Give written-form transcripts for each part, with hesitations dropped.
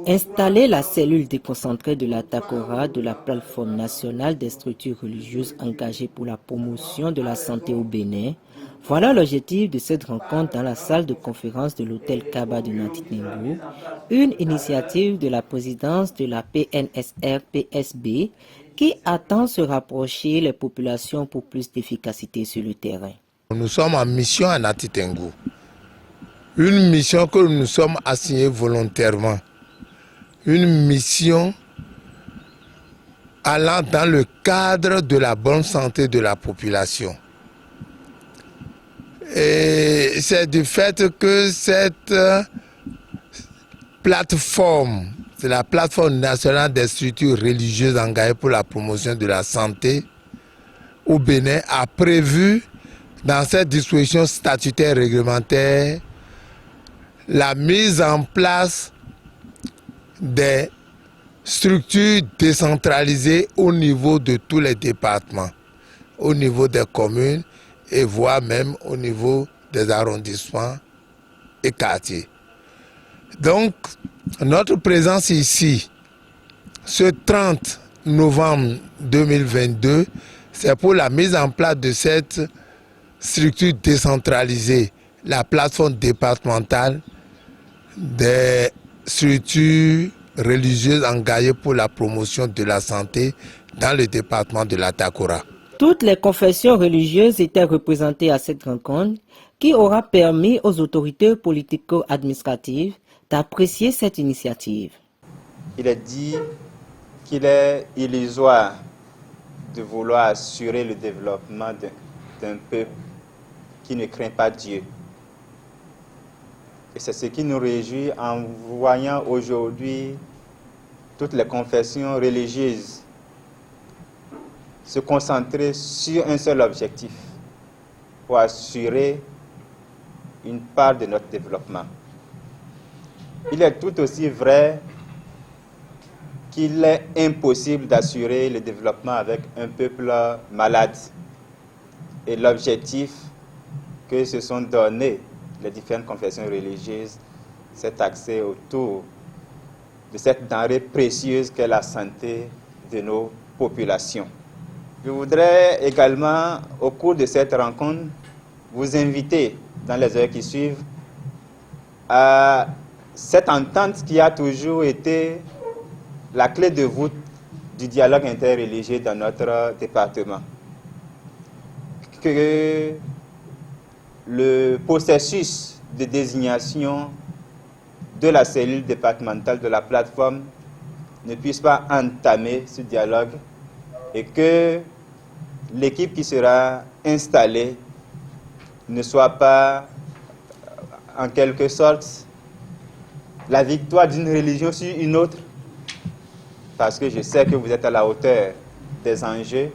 Installer la cellule déconcentrée de la TACORA de la plateforme nationale des structures religieuses engagées pour la promotion de la santé au Bénin, voilà l'objectif de cette rencontre dans la salle de conférence de l'hôtel Kaba de Nati Tengou, une initiative de la présidence de la PNSR-PSB qui attend se rapprocher les populations pour plus d'efficacité sur le terrain. Nous sommes en mission à Nati Tengou, une mission que nous sommes assignés volontairement. Une mission allant dans le cadre de la bonne santé de la population. Et c'est du fait que cette plateforme, c'est la plateforme nationale des structures religieuses engagées pour la promotion de la santé au Bénin, a prévu dans cette disposition statutaire réglementaire la mise en place des structures décentralisées au niveau de tous les départements, au niveau des communes et voire même au niveau des arrondissements et quartiers. Donc, notre présence ici, ce 30 novembre 2022, c'est pour la mise en place de cette structure décentralisée, la plateforme départementale des structures religieuses engagées pour la promotion de la santé dans le département de la TACORA. Toutes les confessions religieuses étaient représentées à cette rencontre qui aura permis aux autorités politico-administratives d'apprécier cette initiative. Il est dit qu'il est illusoire de vouloir assurer le développement d'un peuple qui ne craint pas Dieu. Et c'est ce qui nous réjouit en voyant aujourd'hui toutes les confessions religieuses se concentrer sur un seul objectif, pour assurer une part de notre développement. Il est tout aussi vrai qu'il est impossible d'assurer le développement avec un peuple malade. Et l'objectif que se sont donnés les différentes confessions religieuses, c'est axé autour de cette denrée précieuse qu'est la santé de nos populations. Je voudrais également, au cours de cette rencontre, vous inviter, dans les heures qui suivent, à cette entente qui a toujours été la clé de voûte du dialogue interreligieux dans notre département. Que le processus de désignation de la cellule départementale de la plateforme ne puisse pas entamer ce dialogue et que l'équipe qui sera installée ne soit pas en quelque sorte la victoire d'une religion sur une autre, parce que je sais que vous êtes à la hauteur des enjeux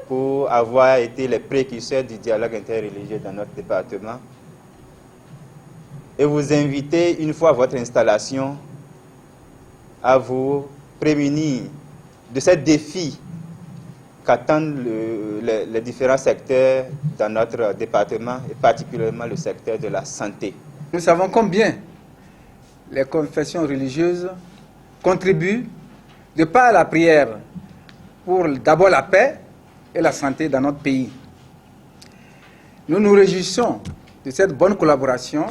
pour avoir été les précurseurs du dialogue interreligieux dans notre département. Et vous inviter, une fois votre installation, à vous prémunir de ces défis qu'attendent les différents secteurs dans notre département, et particulièrement le secteur de la santé. Nous savons combien les confessions religieuses contribuent, de par la prière, pour d'abord la paix et la santé dans notre pays. Nous nous réjouissons de cette bonne collaboration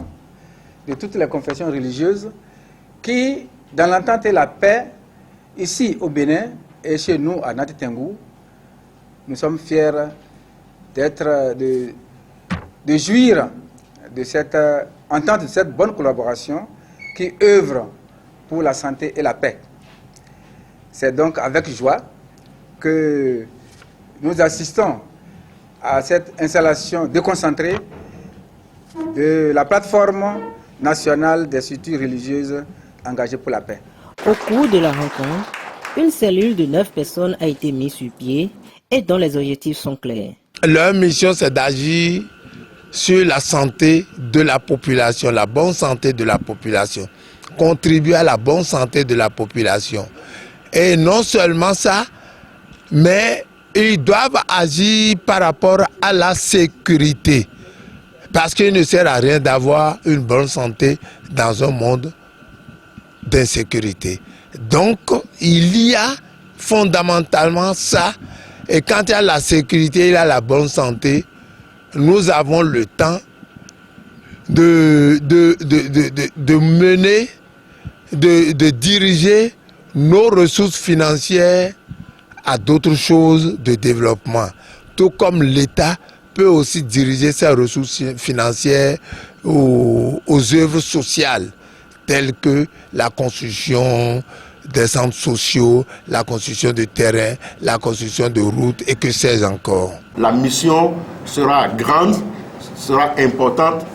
de toutes les confessions religieuses qui, dans l'entente et la paix, ici au Bénin et chez nous à Nati Tengou, nous sommes fiers de jouir de cette entente, de cette bonne collaboration qui œuvre pour la santé et la paix. C'est donc avec joie que nous assistons à cette installation déconcentrée de la plateforme nationale des structures religieuses engagées pour la paix. Au cours de la rencontre, une cellule de 9 personnes a été mise sur pied et dont les objectifs sont clairs. Leur mission, c'est d'agir sur la santé de la population, la bonne santé de la population, contribuer à la bonne santé de la population. Et non seulement ça, mais ils doivent agir par rapport à la sécurité. Parce qu'il ne sert à rien d'avoir une bonne santé dans un monde d'insécurité. Donc, il y a fondamentalement ça. Et quand il y a la sécurité, il y a la bonne santé, nous avons le temps de mener, de diriger nos ressources financières à d'autres choses de développement. Tout comme l'État peut aussi diriger ses ressources financières aux œuvres sociales, telles que la construction des centres sociaux, la construction de terrains, la construction de routes et que sais-je encore. La mission sera grande, sera importante,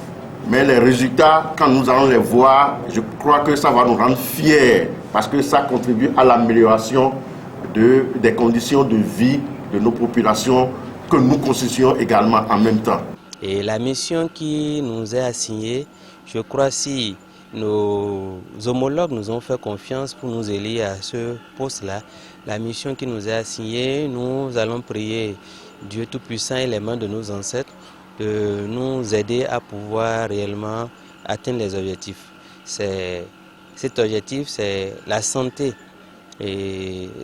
mais les résultats, quand nous allons les voir, je crois que ça va nous rendre fiers parce que ça contribue à l'amélioration des conditions de vie de nos populations que nous constituons également en même temps. Et la mission qui nous est assignée, je crois si nos homologues nous ont fait confiance pour nous élire à ce poste-là, la mission qui nous est assignée, nous allons prier Dieu Tout-Puissant et les mains de nos ancêtres de nous aider à pouvoir réellement atteindre les objectifs. Cet objectif, c'est la santé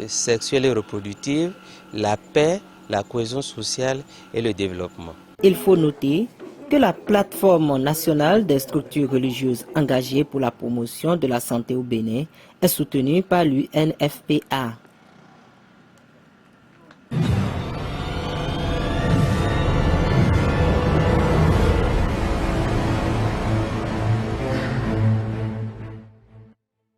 sexuelle et reproductive, la paix, la cohésion sociale et le développement. Il faut noter que la plateforme nationale des structures religieuses engagées pour la promotion de la santé au Bénin est soutenue par l'UNFPA.